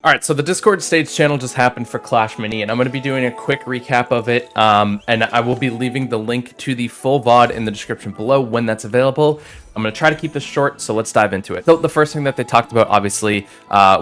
All right, so the Discord stage channel just happened for Clash Mini, and I'm going to be doing a quick recap of it, and I will be leaving the link to the full VOD in the description below when that's available. I'm going to try to keep this short, so let's dive into it. So the first thing that they talked about, obviously,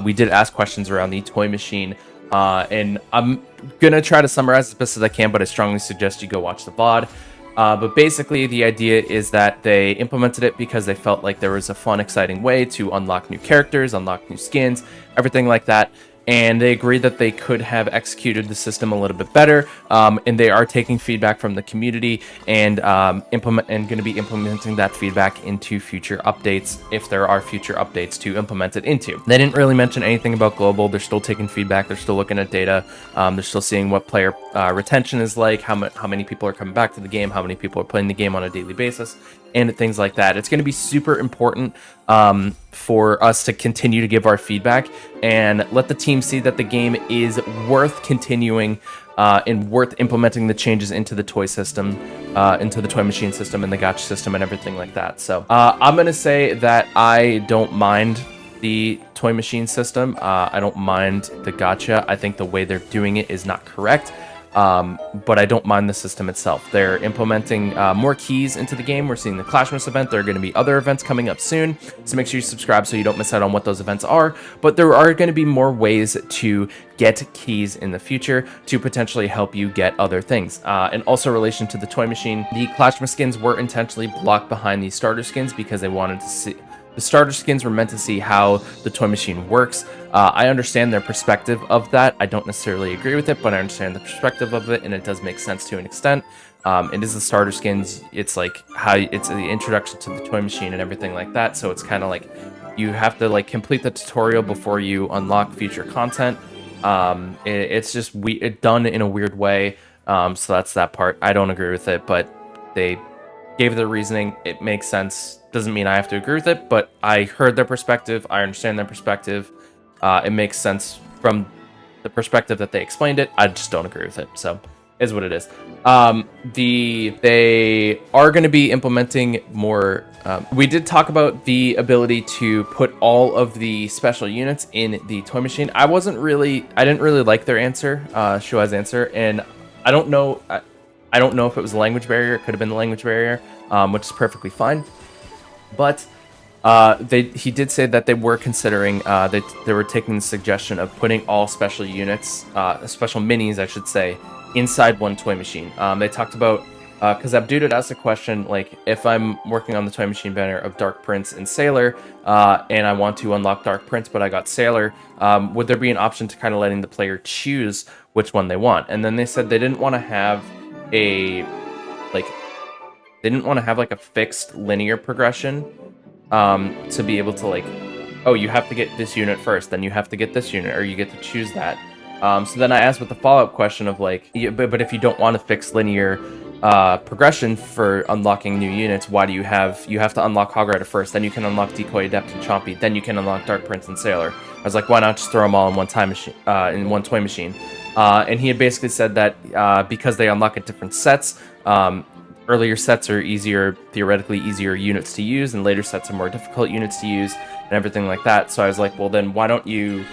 we did ask questions around the toy machine, and I'm going to try to summarize as best as I can, but I strongly suggest you go watch the VOD. But basically, the idea is that they implemented it because they felt like there was a fun, exciting way to unlock new characters, unlock new skins, everything like that. And they agreed that they could have executed the system a little bit better. And they are taking feedback from the community and going to be implementing that feedback into future updates if there are future updates to implement it into. They didn't really mention anything about global. They're still taking feedback. They're still looking at data. They're still seeing what player retention is like, how many people are coming back to the game, how many people are playing the game on a daily basis, and things like that. It's going to be super important for us to continue to give our feedback and let the team see that the game is worth continuing and worth implementing the changes into the toy system, into the toy machine system and the gacha system and everything like that. So I'm going to say that I don't mind the toy machine system. I don't mind the gacha. I think the way they're doing it is not correct. But I don't mind the system itself. They're implementing more keys into the game. We're seeing the Clashmas event. There are going to be other events coming up soon, so make sure you subscribe so you don't miss out on what those events are. But there are going to be more ways to get keys in the future to potentially help you get other things. And also in relation to the toy machine, the Clashmas skins were intentionally blocked behind these starter skins because they wanted to see... The starter skins were meant to see how the toy machine works. I understand their perspective of that. I don't necessarily agree with it, but I understand the perspective of it, and it does make sense to an extent. It is the starter skins. It's like how it's the introduction to the toy machine and everything like that. So it's kind of like you have to like complete the tutorial before you unlock future content. It's just done in a weird way. So that's that part. I don't agree with it, but they gave their reasoning. It makes sense. Doesn't mean I have to agree with it, but I heard their perspective. I understand their perspective. It makes sense from the perspective that they explained it. I just don't agree with it. So is what it is. They are going to be implementing more. We did talk about the ability to put all of the special units in the toy machine. I didn't really like their answer, Shuai's answer, and I don't know. I don't know if it was a language barrier. It could have been the language barrier, which is perfectly fine. But he did say that they were considering, they were taking the suggestion of putting all special units, special minis, I should say, inside one toy machine. They talked about, because Abdul had asked a question, like, if I'm working on the toy machine banner of Dark Prince and Sailor, and I want to unlock Dark Prince, but I got Sailor, would there be an option to kind of letting the player choose which one they want? And then they said they didn't want to have like a fixed linear progression to be able to like, oh, you have to get this unit first, then you have to get this unit, or you get to choose that. So then I asked with the follow-up question of like, but if you don't want a fixed linear progression for unlocking new units, why do you have to unlock Hog Rider first, then you can unlock Decoy Adept and Chompy, then you can unlock Dark Prince and Sailor. I was like, why not just throw them all in one time machine, in one toy machine? And he had basically said that because they unlock at different sets, earlier sets are theoretically easier units to use, and later sets are more difficult units to use, and everything like that. So I was like, well, then why don't you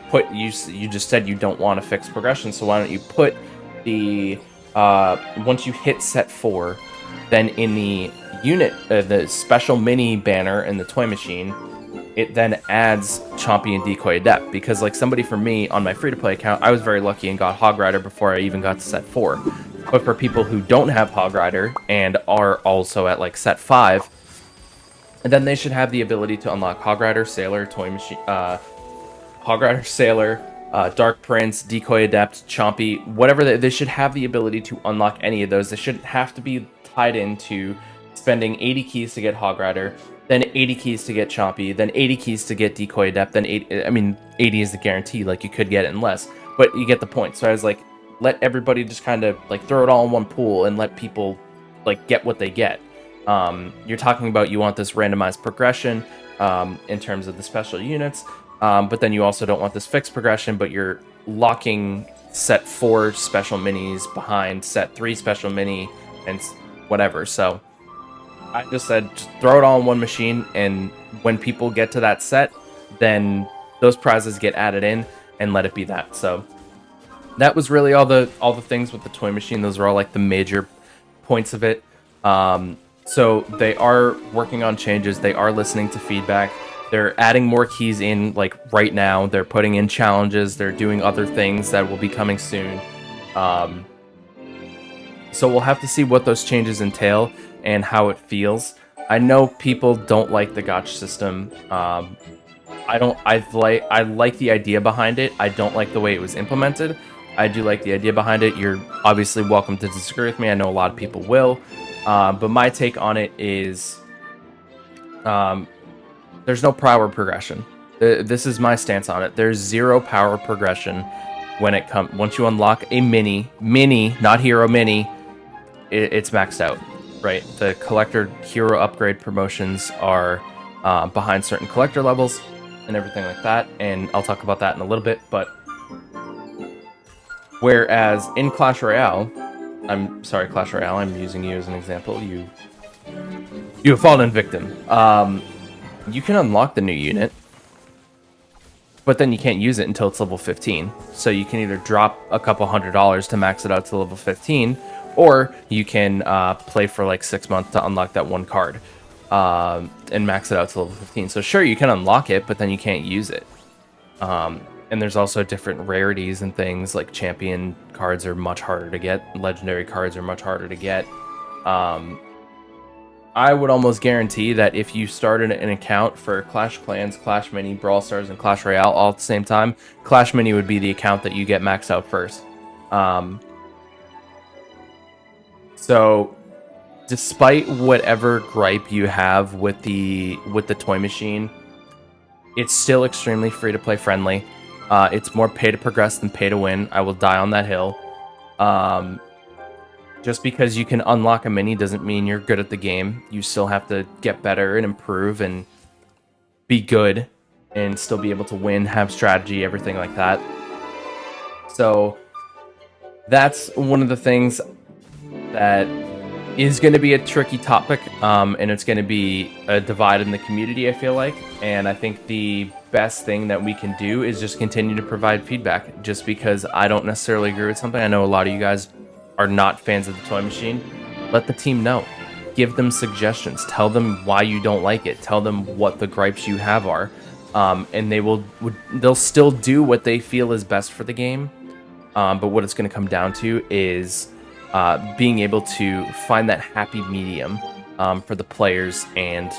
put, you just said you don't want a fixed progression, so why don't you put the, once you hit set 4, then in the unit, the special mini banner in the toy machine, it then adds Chompy and Decoy Adept, because like somebody for me on my free-to-play account, I was very lucky and got Hog Rider before I even got to set 4. But for people who don't have Hog Rider and are also at like set 5, then they should have the ability to unlock Hog Rider, Sailor, Toy Machine, Hog Rider, Sailor, Dark Prince, Decoy Adept, Chompy, whatever. They should have the ability to unlock any of those. They shouldn't have to be tied into spending 80 keys to get Hog Rider, then 80 keys to get Chompy, then 80 keys to get Decoy Adept, then 80 is the guarantee, like you could get it in less, but you get the point. So I was like, let everybody just kind of like throw it all in one pool and let people like get what they get. You're talking about you want this randomized progression in terms of the special units, but then you also don't want this fixed progression, but you're locking set 4 special minis behind set 3 special mini and whatever. So I just said, just throw it all in one machine, and when people get to that set, then those prizes get added in, and let it be that. So that was really all the things with the toy machine. Those are all like the major points of it. So they are working on changes. They are listening to feedback. They're adding more keys in like right now. They're putting in challenges. They're doing other things that will be coming soon. So we'll have to see what those changes entail and how it feels. I know people don't like the gotcha system. I like the idea behind it. I don't like the way it was implemented. I do like the idea behind it. You're obviously welcome to disagree with me. I know a lot of people will. But my take on it is there's no power progression. This is my stance on it. There's zero power progression when it comes. Once you unlock a mini, not hero mini, it's maxed out, right? The collector hero upgrade promotions are behind certain collector levels and everything like that, and I'll talk about that in a little bit. But whereas in Clash Royale, Clash Royale, I'm using you as an example. You have fallen victim. You can unlock the new unit, but then you can't use it until it's level 15. So you can either drop a couple $100s to max it out to level 15, or you can play for like 6 months to unlock that one card and max it out to level 15. So sure, you can unlock it, but then you can't use it. And there's also different rarities and things, like champion cards are much harder to get. Legendary cards are much harder to get. I would almost guarantee that if you started an account for Clash Clans, Clash Mini, Brawl Stars, and Clash Royale all at the same time, Clash Mini would be the account that you get maxed out first. So despite whatever gripe you have with the toy machine, it's still extremely free to play friendly. It's more pay to progress than pay to win. I will die on that hill. Just because you can unlock a mini doesn't mean you're good at the game. You still have to get better and improve and be good and still be able to win, have strategy, everything like that. So that's one of the things that is going to be a tricky topic, and it's going to be a divide in the community, I feel like. And I think the best thing that we can do is just continue to provide feedback. Just because I don't necessarily agree with something, I know a lot of you guys are not fans of the toy machine. Let the team know. Give them suggestions. Tell them why you don't like it. Tell them what the gripes you have are, and they'll still do what they feel is best for the game. But what it's going to come down to is being able to find that happy medium for the players and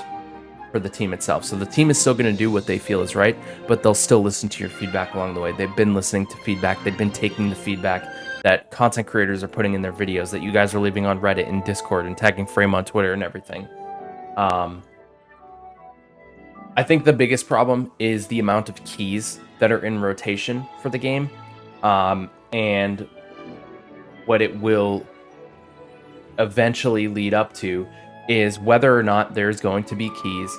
for the team itself. So the team is still going to do what they feel is right, but they'll still listen to your feedback along the way. They've been listening to feedback. They've been taking the feedback that content creators are putting in their videos, that you guys are leaving on Reddit and Discord and tagging Frame on Twitter and everything. I think the biggest problem is the amount of keys that are in rotation for the game, and what it will eventually lead up to is whether or not there's going to be keys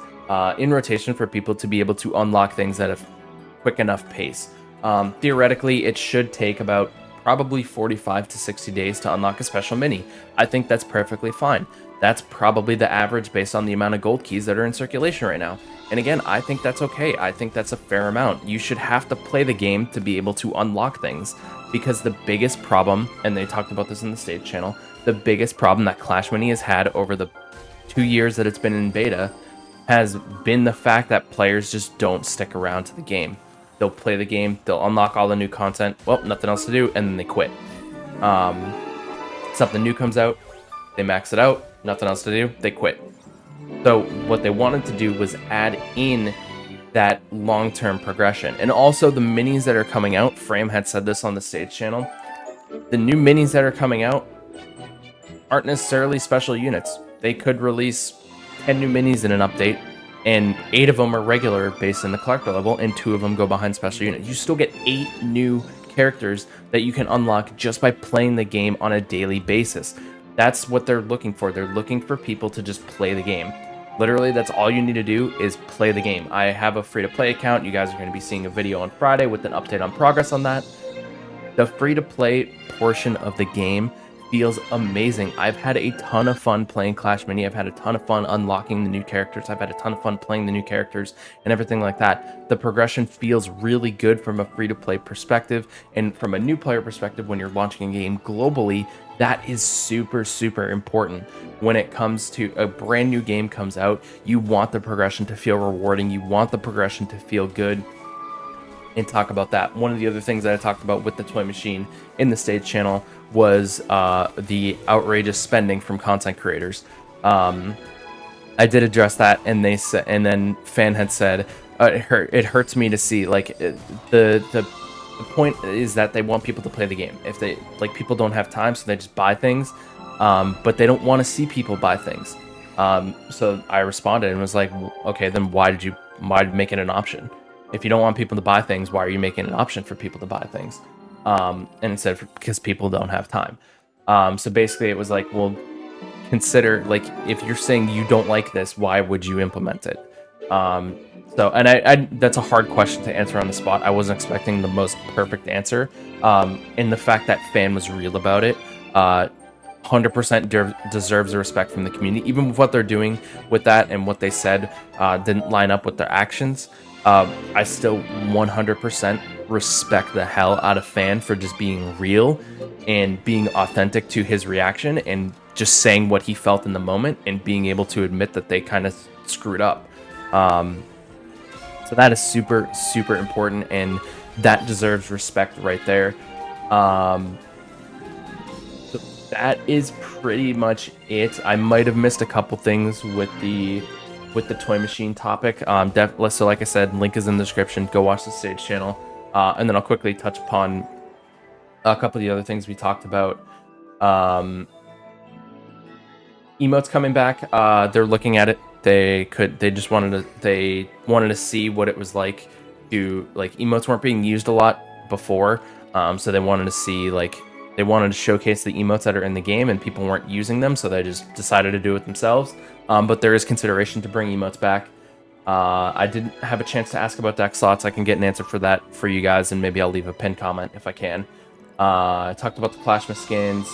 in rotation for people to be able to unlock things at a quick enough pace. Theoretically, it should take about probably 45 to 60 days to unlock a special mini. I think that's perfectly fine. That's probably the average based on the amount of gold keys that are in circulation right now. And again, I think that's okay. I think that's a fair amount. You should have to play the game to be able to unlock things, because the biggest problem, and they talked about this in the stage channel, the biggest problem that Clash Mini has had over the 2 years that it's been in beta has been the fact that players just don't stick around to the game. They'll play the game, they'll unlock all the new content, well, nothing else to do, and then they quit. Something new comes out, they max it out, nothing else to do, they quit. So what they wanted to do was add in that long-term progression. And also the minis that are coming out, Frame had said this on the stage channel, the new minis that are coming out aren't necessarily special units. They could release 10 new minis in an update, and 8 of them are regular based in the collector level, and 2 of them go behind special units. You still get 8 new characters that you can unlock just by playing the game on a daily basis. That's what they're looking for. They're looking for people to just play the game. Literally, that's all you need to do is play the game. I have a free-to-play account. You guys are going to be seeing a video on Friday with an update on progress on that. The free-to-play portion of the game feels amazing. I've had a ton of fun playing Clash Mini. I've had a ton of fun unlocking the new characters. I've had a ton of fun playing the new characters and everything like that. The progression feels really good from a free-to-play perspective, and from a new player perspective, when you're launching a game globally, that is super, super important. When it comes to a brand new game comes out, you want the progression to feel rewarding. You want the progression to feel good. And talk about that. One of the other things that I talked about with the toy machine in the stage channel was the outrageous spending from content creators. I did address that, and they said, and then Fan had said, it hurts me to see, like, the point is that they want people to play the game. If they, like, people don't have time, so they just buy things, but they don't want to see people buy things. So I responded and was like, okay, then why make it an option? If you don't want people to buy things, why are you making an option for people to buy things? And instead, because people don't have time. So basically, it was like, well, consider, like, if you're saying you don't like this, why would you implement it? So, and I that's a hard question to answer on the spot. I wasn't expecting the most perfect answer. And the fact that Fan was real about it, 100% deserves the respect from the community. Even with what they're doing with that and what they said didn't line up with their actions. I still 100% respect the hell out of Fan for just being real and being authentic to his reaction and just saying what he felt in the moment and being able to admit that they kind of screwed up. So that is super, super important, and that deserves respect right there. So that is pretty much it. I might have missed a couple things with the toy machine topic. So like I said, link is in the description. Go watch the stage channel. And then I'll quickly touch upon a couple of the other things we talked about. Emotes coming back. They're looking at it. They wanted to see what it was like to, like, emotes weren't being used a lot before. So they wanted to see, like, they wanted to showcase the emotes that are in the game, and people weren't using them, so they just decided to do it themselves. But there is consideration to bring emotes back. I didn't have a chance to ask about deck slots. I can get an answer for that for you guys, and maybe I'll leave a pinned comment if I can. I talked about the Clashmas skins.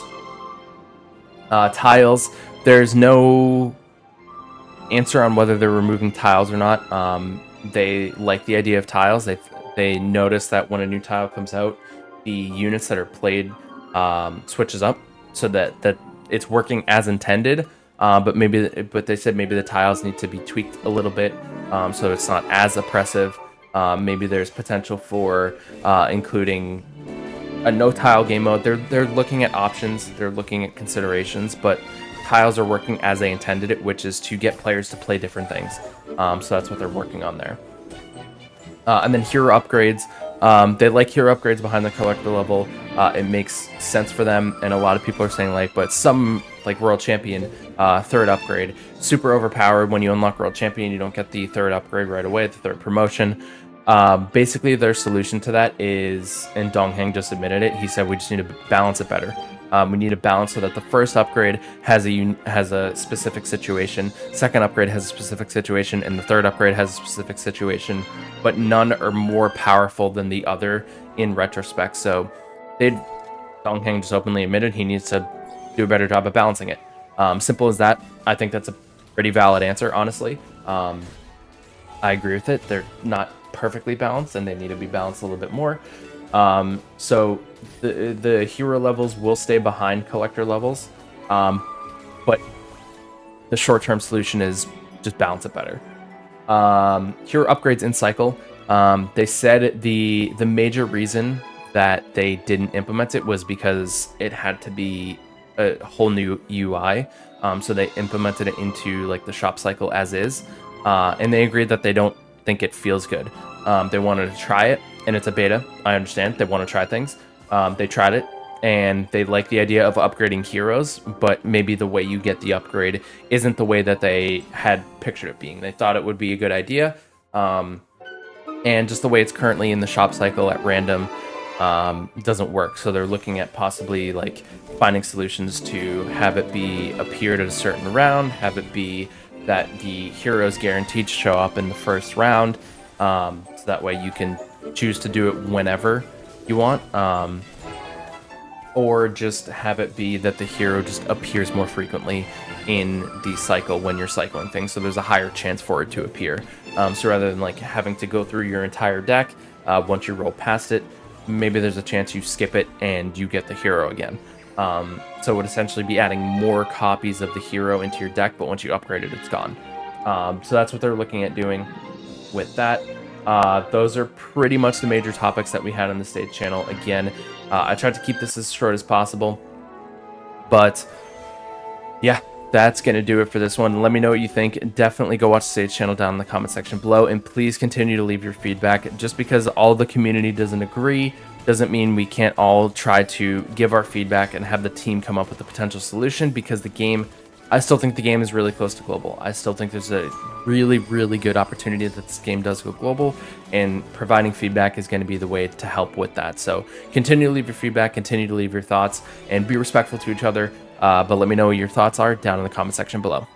Tiles. There's no answer on whether they're removing tiles or not. They like the idea of tiles. They notice that when a new tile comes out, the units that are played switches up, so that it's working as intended. But they said maybe the tiles need to be tweaked a little bit, so it's not as oppressive. Maybe there's potential for including a no tile game mode. They're looking at options. They're looking at considerations, but tiles are working as they intended it, which is to get players to play different things. So that's what they're working on there. And then hero upgrades. They like hero upgrades behind the collector level. It makes sense for them, and a lot of people are saying, like, but some, like World Champion, third upgrade, super overpowered. When you unlock World Champion, you don't get the third upgrade right away, the third promotion. Basically, their solution to that is, and Dongheng just admitted it, he said we just need to balance it better. We need a balance so that the first upgrade has a specific situation, second upgrade has a specific situation, and the third upgrade has a specific situation, but none are more powerful than the other in retrospect. So Dongheng just openly admitted he needs to do a better job of balancing it. Simple as that. I think that's a pretty valid answer, honestly. I agree with it. They're not perfectly balanced, and they need to be balanced a little bit more. So the hero levels will stay behind collector levels, but the short-term solution is just balance it better. Hero upgrades in cycle. They said the major reason that they didn't implement it was because it had to be a whole new UI. So they implemented it into, like, the shop cycle as is, and they agreed that they don't think it feels good. They wanted to try it, and it's a beta. I understand they want to try things. They tried it, and they like the idea of upgrading heroes, but maybe the way you get the upgrade isn't the way that they had pictured it being. They thought it would be a good idea, and just the way it's currently in the shop cycle at random doesn't work. So they're looking at possibly, like, finding solutions to have it be appeared at a certain round, have it be that the heroes guaranteed to show up in the first round, so that way you can choose to do it whenever you want. or just have it be that the hero just appears more frequently in the cycle when you're cycling things, so there's a higher chance for it to appear. So rather than like having to go through your entire deck, once you roll past it, maybe there's a chance you skip it and you get the hero again. So it would essentially be adding more copies of the hero into your deck, but once you upgrade it, it's gone. So that's what they're looking at doing with that. Those are pretty much the major topics that we had on the stage channel. Again, I tried to keep this as short as possible, but yeah, that's going to do it for this one. Let me know what you think. Definitely go watch the stage channel down in the comment section below, and please continue to leave your feedback. Just because all the community doesn't agree doesn't mean we can't all try to give our feedback and have the team come up with a potential solution, because the game, I still think the game is really close to global. I still think there's a really, really good opportunity that this game does go global, and providing feedback is going to be the way to help with that. So continue to leave your feedback, continue to leave your thoughts, and be respectful to each other. But let me know what your thoughts are down in the comment section below.